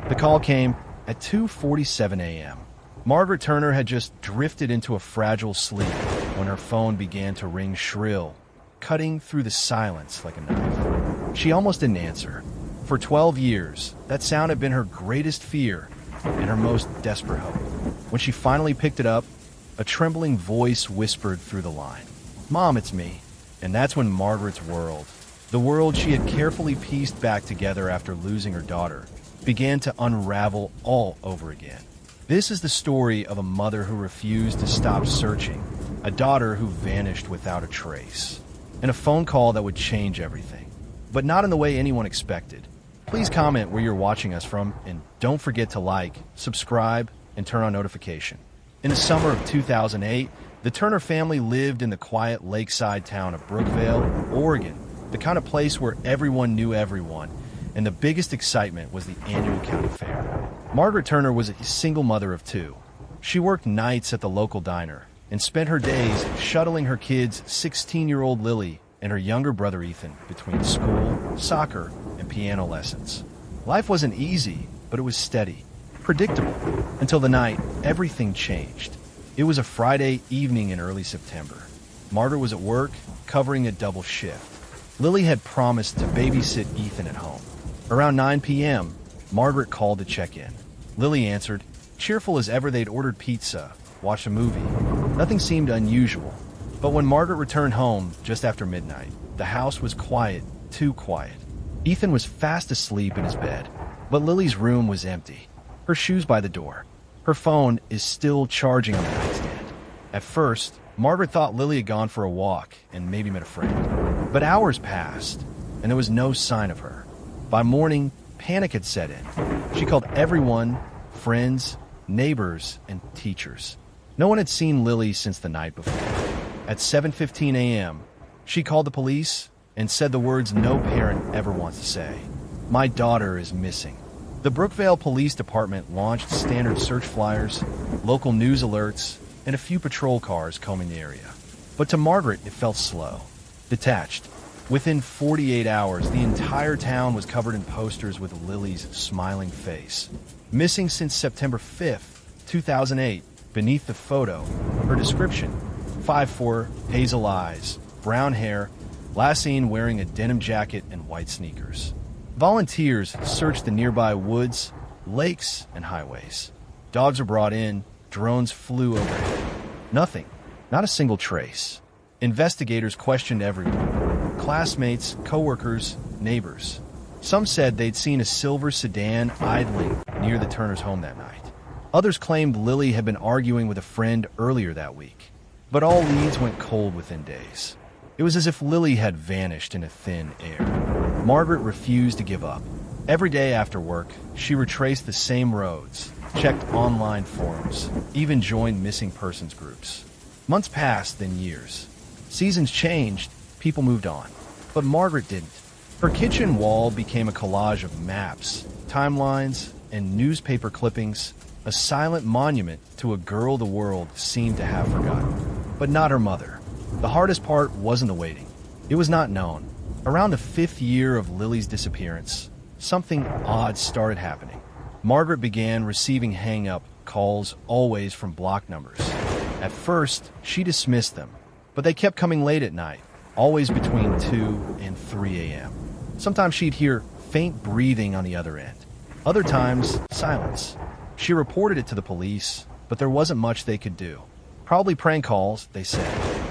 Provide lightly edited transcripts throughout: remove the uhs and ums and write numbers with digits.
The call came at 2:47 a.m. Margaret Turner had just drifted into a fragile sleep when her phone began to ring shrill, cutting through the silence like a knife. She almost didn't answer. For 12 years, that sound had been her greatest fear and her most desperate hope. When she finally picked it up, a trembling voice whispered through the line, "Mom, it's me." And that's when Margaret's world, the world she had carefully pieced back together after losing her daughter, began to unravel all over again. This is the story of a mother who refused to stop searching, a daughter who vanished without a trace, and a phone call that would change everything, but not in the way anyone expected. Please comment where you're watching us from, and don't forget to like, subscribe, and turn on notification. In the summer of 2008, the Turner family lived in the quiet lakeside town of Brookvale, Oregon, the kind of place where everyone knew everyone, and the biggest excitement was the annual county fair. Margaret Turner was a single mother of two. She worked nights at the local diner and spent her days shuttling her kids, 16-year-old Lily and her younger brother Ethan, between school, soccer, and piano lessons. Life wasn't easy, but it was steady, predictable, until the night everything changed. It was a Friday evening in early September. Margaret was at work, covering a double shift. Lily had promised to babysit Ethan at home. Around 9 p.m., Margaret called to check in. Lily answered. Cheerful as ever, they'd ordered pizza, watched a movie. Nothing seemed unusual. But when Margaret returned home just after midnight, the house was quiet, too quiet. Ethan was fast asleep in his bed, but Lily's room was empty. Her shoes by the door. Her phone is still charging on the nightstand. At first, Margaret thought Lily had gone for a walk and maybe met a friend. But hours passed, and there was no sign of her. By morning, panic had set in. She called everyone, friends, neighbors, and teachers. No one had seen Lily since the night before. At 7:15 a.m., she called the police and said the words no parent ever wants to say. "My daughter is missing." The Brookvale Police Department launched standard search flyers, local news alerts, and a few patrol cars combing the area. But to Margaret, it felt slow, detached. Within 48 hours, the entire town was covered in posters with Lily's smiling face. Missing since September 5th, 2008, beneath the photo, her description: 5'4", hazel eyes, brown hair, last seen wearing a denim jacket and white sneakers. Volunteers searched the nearby woods, lakes, and highways. Dogs were brought in, drones flew overhead. Nothing, not a single trace. Investigators questioned everyone: classmates, coworkers, neighbors. Some said they'd seen a silver sedan idling near the Turners' home that night. Others claimed Lily had been arguing with a friend earlier that week. But all leads went cold within days. It was as if Lily had vanished in a thin air. Margaret refused to give up. Every day after work, she retraced the same roads, checked online forums, even joined missing persons groups. Months passed, then years. Seasons changed, people moved on. But Margaret didn't. Her kitchen wall became a collage of maps, timelines, and newspaper clippings, a silent monument to a girl the world seemed to have forgotten. But not her mother. The hardest part wasn't the waiting. It was not known. Around the 5th year of Lily's disappearance, something odd started happening. Margaret began receiving hang-up calls, always from block numbers. At first, she dismissed them, but they kept coming late at night, always between 2 and 3 a.m. Sometimes she'd hear faint breathing on the other end. Other times, silence. She reported it to the police, but there wasn't much they could do. Probably prank calls, they said,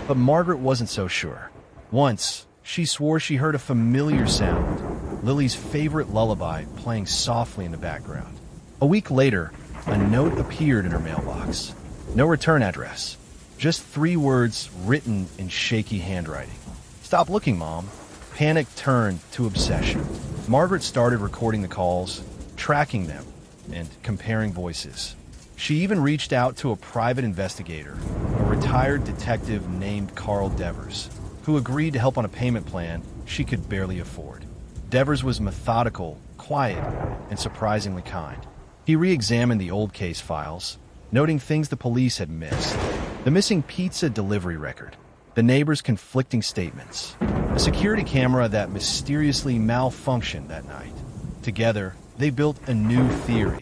but Margaret wasn't so sure. Once, she swore she heard a familiar sound, Lily's favorite lullaby playing softly in the background. A week later, a note appeared in her mailbox. No return address, just 3 words written in shaky handwriting. "Stop looking, Mom." Panic turned to obsession. Margaret started recording the calls, tracking them, and comparing voices. She even reached out to a private investigator, a retired detective named Carl Devers, who agreed to help on a payment plan she could barely afford. Devers was methodical, quiet, and surprisingly kind. He re-examined the old case files, noting things the police had missed: the missing pizza delivery record, the neighbors' conflicting statements, a security camera that mysteriously malfunctioned that night. Together, they built a new theory.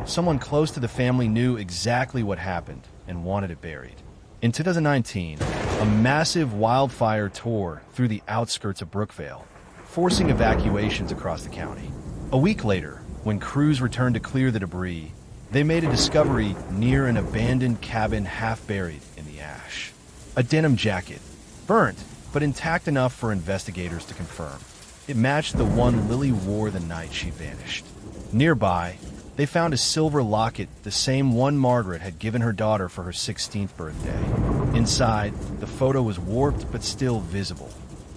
Someone close to the family knew exactly what happened and wanted it buried. In 2019, a massive wildfire tore through the outskirts of Brookvale, forcing evacuations across the county. A week later, when crews returned to clear the debris, they made a discovery near an abandoned cabin half buried in the ash. A denim jacket, burnt, but intact enough for investigators to confirm. It matched the one Lily wore the night she vanished. Nearby, they found a silver locket, the same one Margaret had given her daughter for her 16th birthday. Inside, the photo was warped but still visible.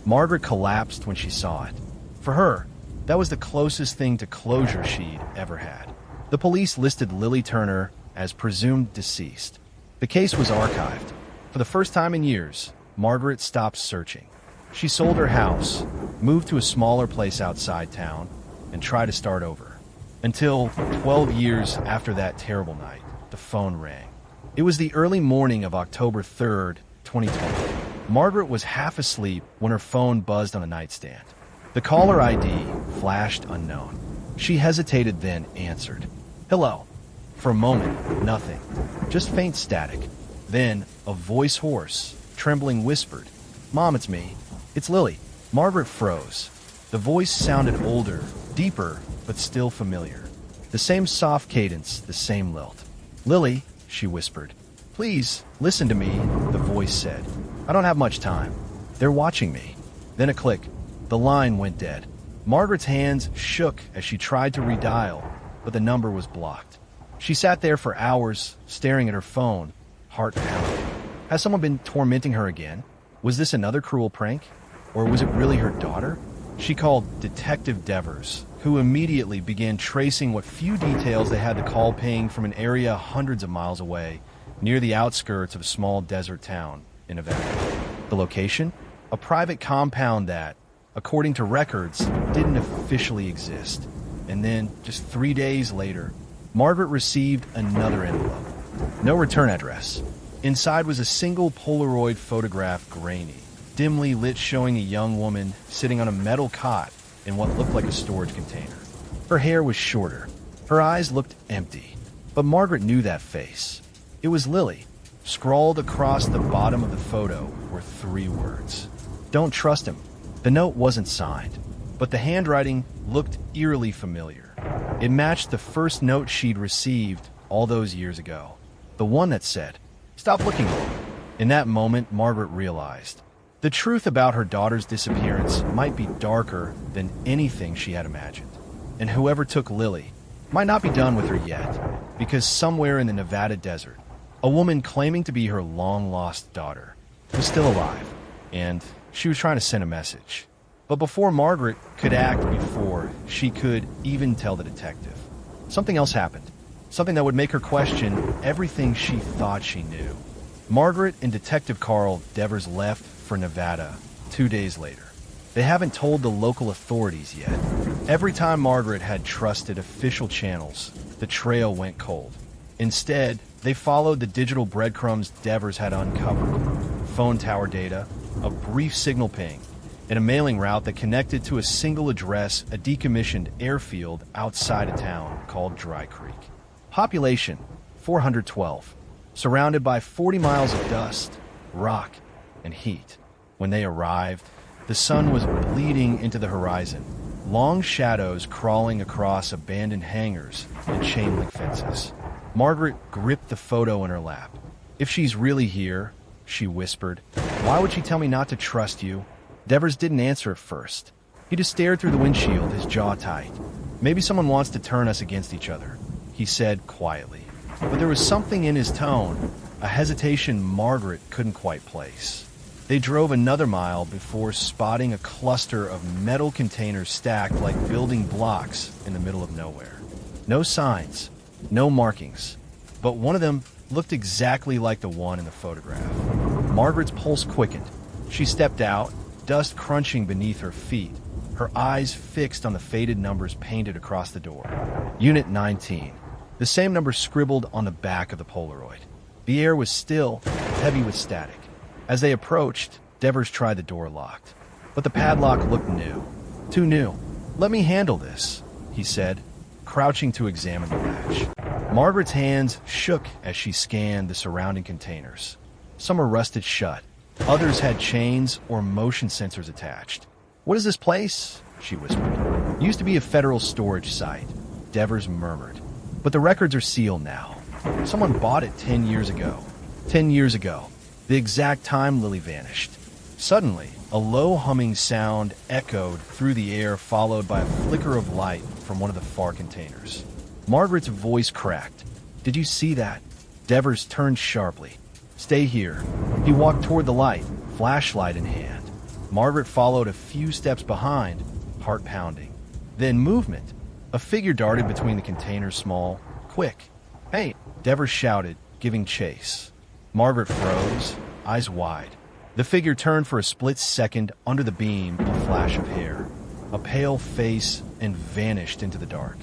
Margaret collapsed when she saw it. For her, that was the closest thing to closure she'd ever had. The police listed Lily Turner as presumed deceased. The case was archived. For the first time in years, Margaret stopped searching. She sold her house, moved to a smaller place outside town, and tried to start over. Until 12 years after that terrible night, the phone rang. It was the early morning of October 3rd, 2020. Margaret was half asleep when her phone buzzed on a nightstand. The caller ID flashed unknown. She hesitated, then answered. "Hello." For a moment, nothing. Just faint static. Then, a voice hoarse, trembling whispered, "Mom, it's me. It's Lily." Margaret froze. The voice sounded older, deeper, but still familiar. The same soft cadence, the same lilt. "Lily," she whispered. "Please, listen to me," the voice said. "I don't have much time. They're watching me." Then a click. The line went dead. Margaret's hands shook as she tried to redial, but the number was blocked. She sat there for hours, staring at her phone, heart pounding. Had someone been tormenting her again? Was this another cruel prank? Or was it really her daughter? She called Detective Devers, who immediately began tracing what few details they had the call ping from an area hundreds of miles away, near the outskirts of a small desert town in Nevada. The location? A private compound that, according to records, didn't officially exist. And then, just 3 days later, Margaret received another envelope. No return address. Inside was a single Polaroid photograph, grainy, dimly lit, showing a young woman sitting on a metal cot in what looked like a storage container. Her hair was shorter. Her eyes looked empty. But Margaret knew that face. It was Lily. Scrawled across the bottom of the photo were 3 words. "Don't trust him." The note wasn't signed, but the handwriting looked eerily familiar. It matched the first note she'd received all those years ago. The one that said, "Stop looking long." In that moment, Margaret realized the truth about her daughter's disappearance might be darker than anything she had imagined. And whoever took Lily might not be done with her yet, because somewhere in the Nevada desert, a woman claiming to be her long-lost daughter was still alive, and she was trying to send a message. But before Margaret could act, before she could even tell the detective, something else happened. Something that would make her question everything she thought she knew. Margaret and Detective Carl Devers left for Nevada 2 days later. They haven't told the local authorities yet. Every time Margaret had trusted official channels, the trail went cold. Instead, they followed the digital breadcrumbs Devers had uncovered. Phone tower data, a brief signal ping, and a mailing route that connected to a single address, a decommissioned airfield outside a town called Dry Creek. Population, 412, surrounded by 40 miles of dust, rock, and heat. When they arrived, the sun was bleeding into the horizon, long shadows crawling across abandoned hangars and chain-link fences. Margaret gripped the photo in her lap. "If she's really here," she whispered, "why would she tell me not to trust you?" Devers didn't answer at first. He just stared through the windshield, his jaw tight. "Maybe someone wants to turn us against each other," he said quietly. But there was something in his tone, a hesitation Margaret couldn't quite place. They drove another mile before spotting a cluster of metal containers stacked like building blocks in the middle of nowhere. No signs, no markings, but one of them looked exactly like the one in the photograph. Margaret's pulse quickened. She stepped out, dust crunching beneath her feet, her eyes fixed on the faded numbers painted across the door. Unit 19. The same number scribbled on the back of the Polaroid. The air was still, heavy with static. As they approached, Devers tried the door locked. But the padlock looked new. Too new. "Let me handle this," he said. crouching to examine the latch. Margaret's hands shook as she scanned the surrounding containers. Some were rusted shut. Others had chains or motion sensors attached. "What is this place?" she whispered. "Used to be a federal storage site," Devers murmured. "But the records are sealed now. Someone bought it 10 years ago." 10 years ago, the exact time Lily vanished. Suddenly, a low humming sound echoed through the air, followed by a flicker of light from one of the far containers. Margaret's voice cracked. "Did you see that?" Devers turned sharply. "Stay here." He walked toward the light, flashlight in hand. Margaret followed a few steps behind, heart pounding. Then movement. A figure darted between the containers, small, quick. "Hey!" Devers shouted, giving chase. Margaret froze, eyes wide. The figure turned for a split second under the beam, a flash of hair, a pale face, and vanished into the dark.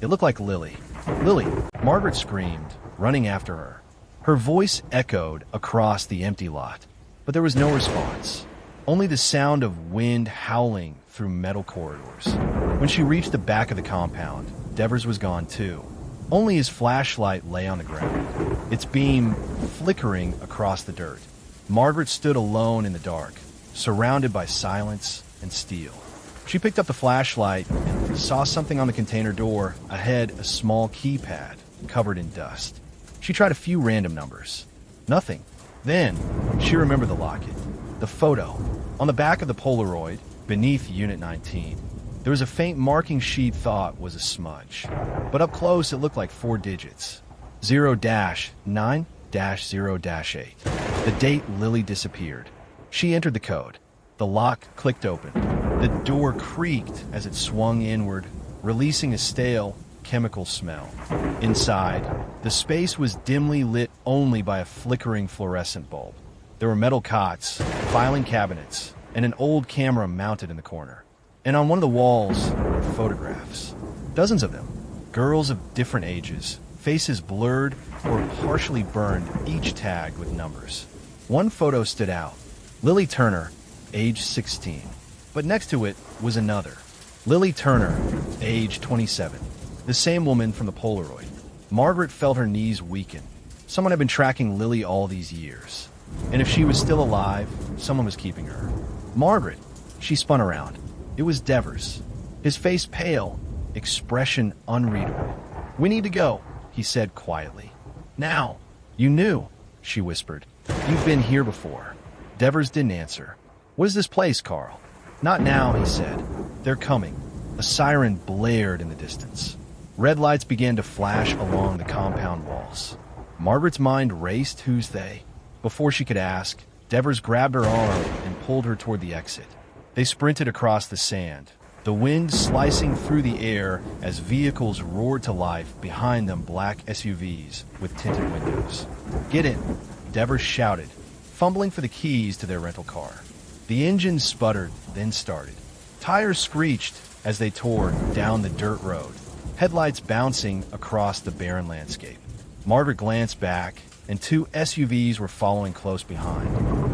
It looked like Lily. "Lily!" Margaret screamed, running after her. Her voice echoed across the empty lot, but there was no response. Only the sound of wind howling through metal corridors. When she reached the back of the compound, Devers was gone too. Only his flashlight lay on the ground, its beam flickering across the dirt. Margaret stood alone in the dark, surrounded by silence and steel. She picked up the flashlight and saw something on the container door, ahead a small keypad covered in dust. She tried a few random numbers. Nothing. Then, she remembered the locket. The photo. On the back of the Polaroid, beneath Unit 19, there was a faint marking she thought was a smudge. But up close, it looked like 4 digits. 0-9-0-8. The date Lily disappeared. She entered the code. The lock clicked open. The door creaked as it swung inward, releasing a stale, chemical smell. Inside, the space was dimly lit only by a flickering fluorescent bulb. There were metal cots, filing cabinets, and an old camera mounted in the corner. And on one of the walls were photographs. Dozens of them. Girls of different ages, faces blurred or partially burned, each tagged with numbers. One photo stood out. Lily Turner, age 16. But next to it was another. Lily Turner, age 27. The same woman from the Polaroid. Margaret felt her knees weaken. Someone had been tracking Lily all these years. And if she was still alive, someone was keeping her. Margaret. She spun around. It was Devers. His face pale, expression unreadable. "We need to go," he said quietly. "Now." "You knew," she whispered. "You've been here before." Devers didn't answer. "What is this place, Carl?" "Not now," he said. "They're coming." A siren blared in the distance. Red lights began to flash along the compound walls. Margaret's mind raced. Who's they? Before she could ask, Devers grabbed her arm and pulled her toward the exit. They sprinted across the sand, the wind slicing through the air as vehicles roared to life behind them, black SUVs with tinted windows. "Get in," Devers shouted, fumbling for the keys to their rental car. The engine sputtered, then started. Tires screeched as they tore down the dirt road, headlights bouncing across the barren landscape. Margaret glanced back, and 2 SUVs were following close behind.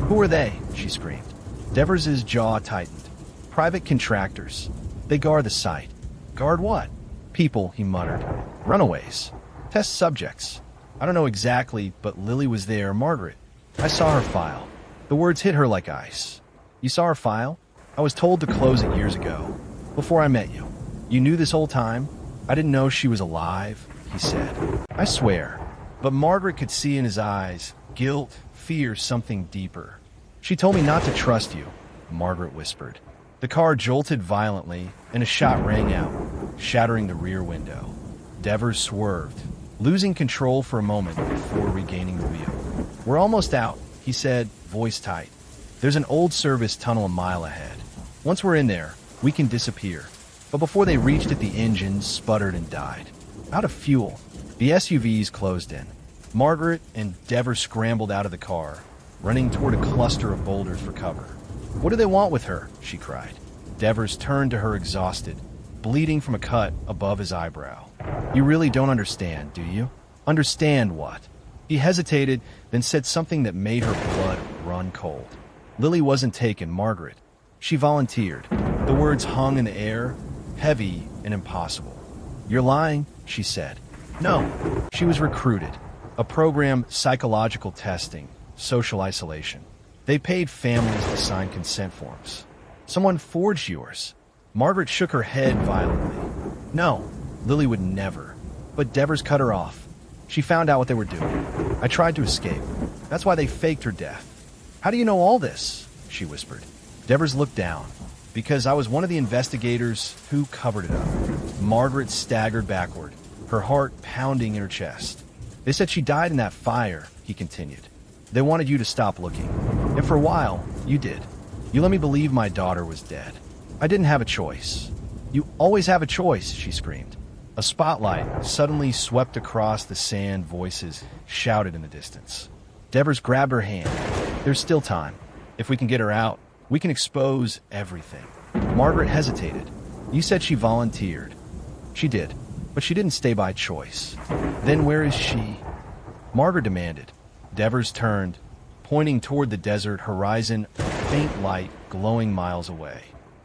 "Who are they?" she screamed. Devers' jaw tightened. "Private contractors. They guard the site." "Guard what?" "People," he muttered. "Runaways. Test subjects. I don't know exactly, but Lily was there." "Margaret. I saw her file." The words hit her like ice. "You saw her file?" "I was told to close it years ago, before I met you." "You knew this whole time?" "I didn't know she was alive," he said. "I swear." But Margaret could see in his eyes guilt, fear, something deeper. "She told me not to trust you," Margaret whispered. The car jolted violently, and a shot rang out, shattering the rear window. Devers swerved, losing control for a moment before regaining the wheel. "We're almost out," he said, voice tight. "There's an old service tunnel a mile ahead. Once we're in there, we can disappear." But before they reached it, the engine sputtered and died. Out of fuel. The SUVs closed in. Margaret and Devers scrambled out of the car, running toward a cluster of boulders for cover. "What do they want with her?" she cried. Devers turned to her exhausted, bleeding from a cut above his eyebrow. "You really don't understand, do you?" "Understand what?" He hesitated, then said something that made her blood run cold. "Lily wasn't taken, Margaret. She volunteered." The words hung in the air, heavy and impossible. You're lying, she said. No, she was recruited. A program, psychological testing, social isolation. They paid families to sign consent forms. Someone forged yours. Margaret shook her head violently. No, Lily would never. But Devers cut her off. She found out what they were doing. I tried to escape. That's why they faked her death. How do you know all this? She whispered. Devers looked down. Because I was one of the investigators who covered it up. Margaret staggered backward, her heart pounding in her chest. They said she died in that fire, he continued. They wanted you to stop looking. And for a while, you did. You let me believe my daughter was dead. I didn't have a choice. You always have a choice, she screamed. A spotlight suddenly swept across the sand. Voices shouted in the distance. Devers grabbed her hand. There's still time. If we can get her out, we can expose everything. Margaret hesitated. You said she volunteered. She did, but she didn't stay by choice. Then where is she? Margaret demanded. Devers turned, pointing toward the desert horizon, a faint light glowing miles away.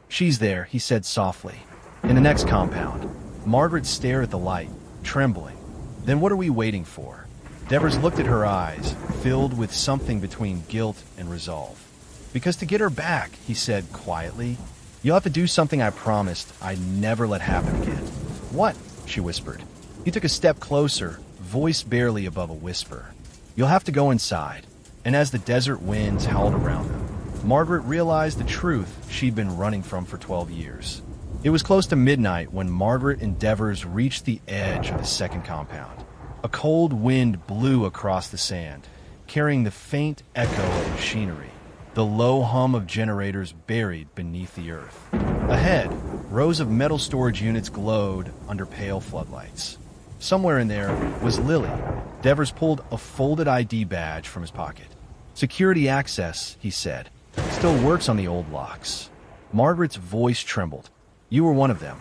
She's there, he said softly. In the next compound. Margaret stared at the light, trembling. Then what are we waiting for? Devers looked at her eyes, filled with something between guilt and resolve. Because to get her back, he said quietly, you'll have to do something I promised I'd never let happen again. What? She whispered. He took a step closer, voice barely above a whisper. You'll have to go inside. And as the desert winds howled around them, Margaret realized the truth she'd been running from for 12 years. It was close to midnight when Margaret and Devers reached the edge of the second compound. A cold wind blew across the sand, carrying the faint echo of machinery, the low hum of generators buried beneath the earth. Ahead, rows of metal storage units glowed under pale floodlights. Somewhere in there was Lily. Devers pulled a folded ID badge from his pocket. Security access, he said. Still works on the old locks. Margaret's voice trembled. You were one of them.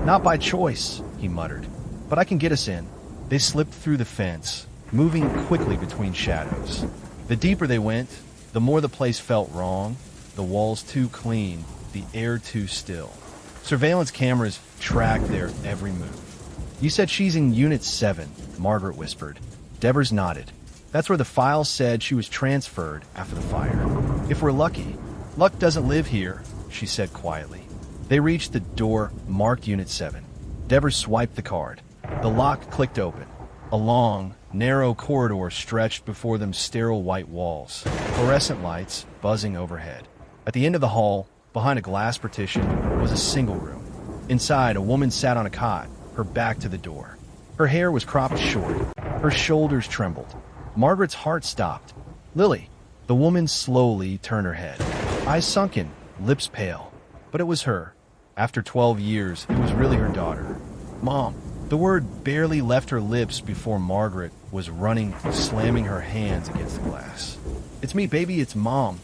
Not by choice, he muttered. But I can get us in. They slipped through the fence, moving quickly between shadows. The deeper they went, the more the place felt wrong. The walls too clean, the air too still. Surveillance cameras tracked their every move. You said she's in Unit 7, Margaret whispered. Devers nodded. That's where the file said she was transferred after the fire. If we're lucky. Luck doesn't live here, she said quietly. They reached the door marked Unit 7. Devers swiped the card. The lock clicked open. A long, narrow corridor stretched before them, sterile white walls, fluorescent lights buzzing overhead. At the end of the hall, behind a glass partition, was a single room. Inside, a woman sat on a cot, her back to the door. Her hair was cropped short. Her shoulders trembled. Margaret's heart stopped. Lily. The woman slowly turned her head. Eyes sunken, lips pale. But it was her. After 12 years, it was really her daughter. Mom. The word barely left her lips before Margaret was running, slamming her hands against the glass. It's me, baby, it's Mom.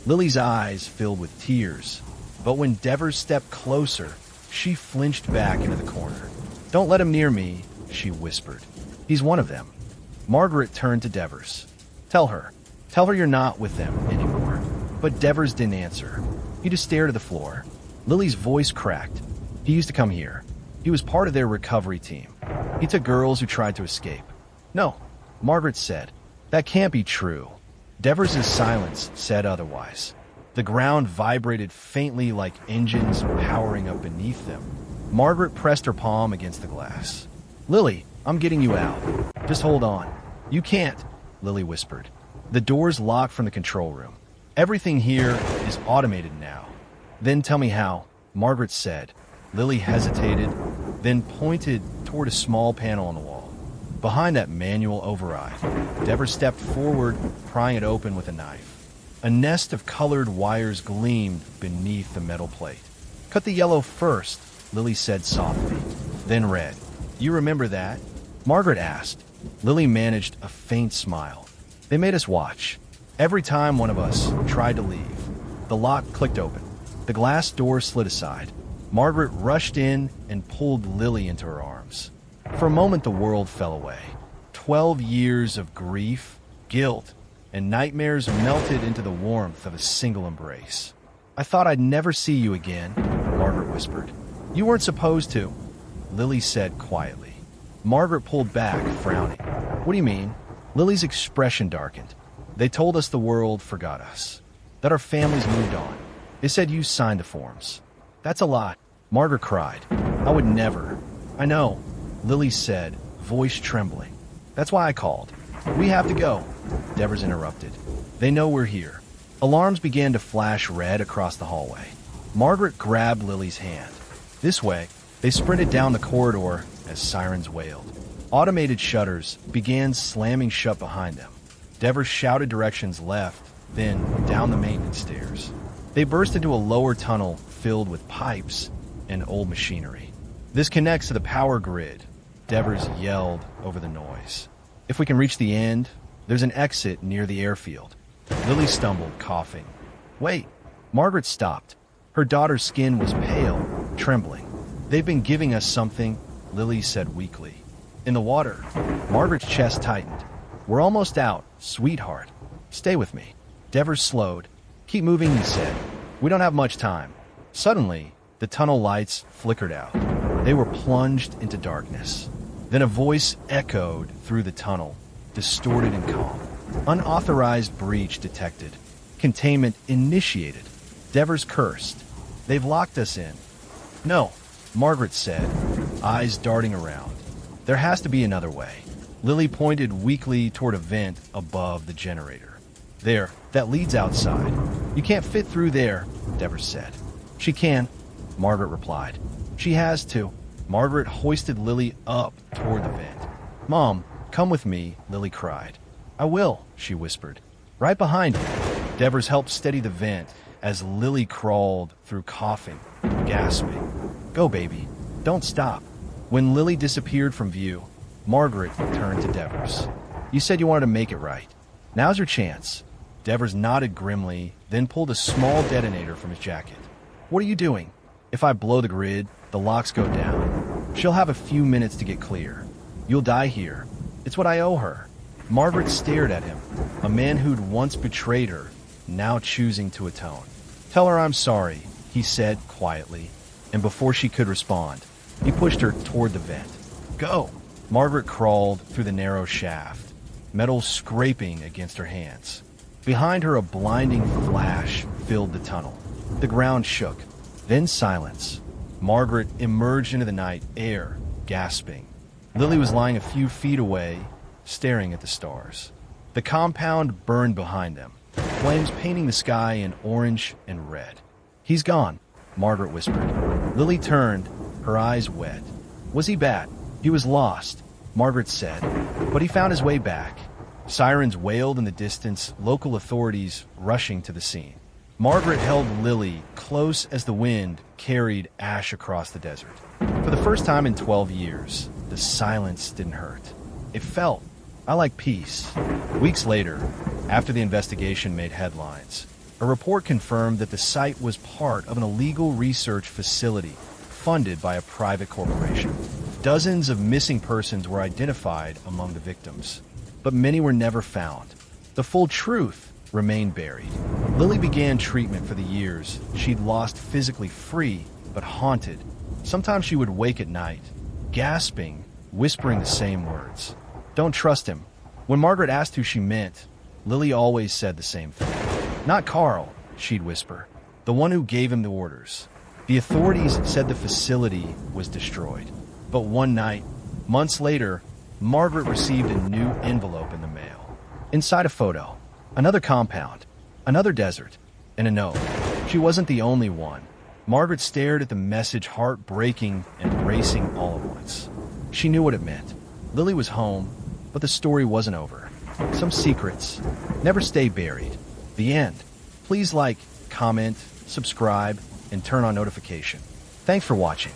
Lily's eyes filled with tears. But when Devers stepped closer, she flinched back into the corner. Don't let him near me, she whispered. He's one of them. Margaret turned to Devers. Tell her you're not with them anymore. But Devers didn't answer. He just stared at the floor. Lily's voice cracked. He used to come here. He was part of their recovery team. He took girls who tried to escape. No, Margaret said. That can't be true. Devers' silence said otherwise. The ground vibrated faintly like engines powering up beneath them. Margaret pressed her palm against the glass. Lily, I'm getting you out. Just hold on. You can't, Lily whispered. The doors locked from the control room. Everything here is automated now. Then tell me how, Margaret said. Lily hesitated, then pointed toward a small panel on the wall. Behind that manual override, Devers stepped forward, prying it open with a knife. A nest of colored wires gleamed beneath the metal plate. Cut the yellow first, Lily said softly, then red. You remember that? Margaret asked. Lily managed a faint smile. They made us watch. Every time one of us tried to leave, the lock clicked open. The glass door slid aside. Margaret rushed in and pulled Lily into her arms. For a moment, the world fell away. 12 years of grief, guilt, and nightmares melted into the warmth of a single embrace. I thought I'd never see you again, Margaret whispered. You weren't supposed to. Lily said quietly. Margaret pulled back, frowning. What do you mean? Lily's expression darkened. They told us the world forgot us, that our families moved on. They said you signed the forms. That's a lie. Margaret cried. I would never. I know, Lily said, voice trembling. That's why I called. We have to go. Devers interrupted. They know we're here. Alarms began to flash red across the hallway. Margaret grabbed Lily's hand. This way, they sprinted down the corridor as sirens wailed. Automated shutters began slamming shut behind them. Devers shouted directions left, then down the maintenance stairs. They burst into a lower tunnel filled with pipes and old machinery. This connects to the power grid, Devers yelled over the noise. If we can reach the end, there's an exit near the airfield. Lily stumbled, coughing. Wait. Margaret stopped. Her daughter's skin was pale, trembling. They've been giving us something, Lily said weakly. In the water. Margaret's chest tightened. We're almost out, sweetheart. Stay with me. Devers slowed. Keep moving, he said. We don't have much time. Suddenly, the tunnel lights flickered out. They were plunged into darkness. Then a voice echoed through the tunnel, distorted and calm. Unauthorized breach detected. Containment initiated. Devers cursed. They've locked us in. No, Margaret said, eyes darting around. There has to be another way. Lily pointed weakly toward a vent above the generator. There, that leads outside. You can't fit through there, Devers said. She can, Margaret replied. She has to. Margaret hoisted Lily up toward the vent. Mom, come with me, Lily cried. I will, she whispered. Right behind you. Devers helped steady the vent as Lily crawled through, coughing, gasping. Go, baby. Don't stop. When Lily disappeared from view, Margaret turned to Devers. You said you wanted to make it right. Now's your chance. Devers nodded grimly, then pulled a small detonator from his jacket. What are you doing? If I blow the grid, the locks go down. She'll have a few minutes to get clear. You'll die here. It's what I owe her. Margaret stared at him, a man who'd once betrayed her, now choosing to atone. Tell her I'm sorry, he said quietly, and before she could respond, he pushed her toward the vent. Go! Margaret crawled through the narrow shaft, metal scraping against her hands. Behind her, a blinding flash filled the tunnel. The ground shook, then silence. Margaret emerged into the night air, gasping. Lily was lying a few feet away, staring at the stars. The compound burned behind them, flames painting the sky in orange and red. He's gone, Margaret whispered. Lily turned, her eyes wet. Was he bad? He was lost, Margaret said, but he found his way back. Sirens wailed in the distance, local authorities rushing to the scene. Margaret held Lily close as the wind carried ash across the desert. For the first time in 12 years, the silence didn't hurt. It felt, I like peace. Weeks later, after the investigation made headlines, a report confirmed that the site was part of an illegal research facility funded by a private corporation. Dozens of missing persons were identified among the victims, but many were never found. The full truth remained buried. Lily began treatment for the years she'd lost physically free, but haunted. Sometimes she would wake at night, gasping, whispering the same words. Don't trust him. When Margaret asked who she meant, Lily always said the same thing. Not Carl, she'd whisper, the one who gave him the orders. The authorities said the facility was destroyed. But one night, months later, Margaret received a new envelope in the mail. Inside a photo, another compound, another desert, and a note. She wasn't the only one. Margaret stared at the message, heartbreaking and racing all at once. She knew what it meant. Lily was home, but the story wasn't over. Some secrets never stay buried. The end. Please like, comment, subscribe, and turn on notification. Thanks for watching.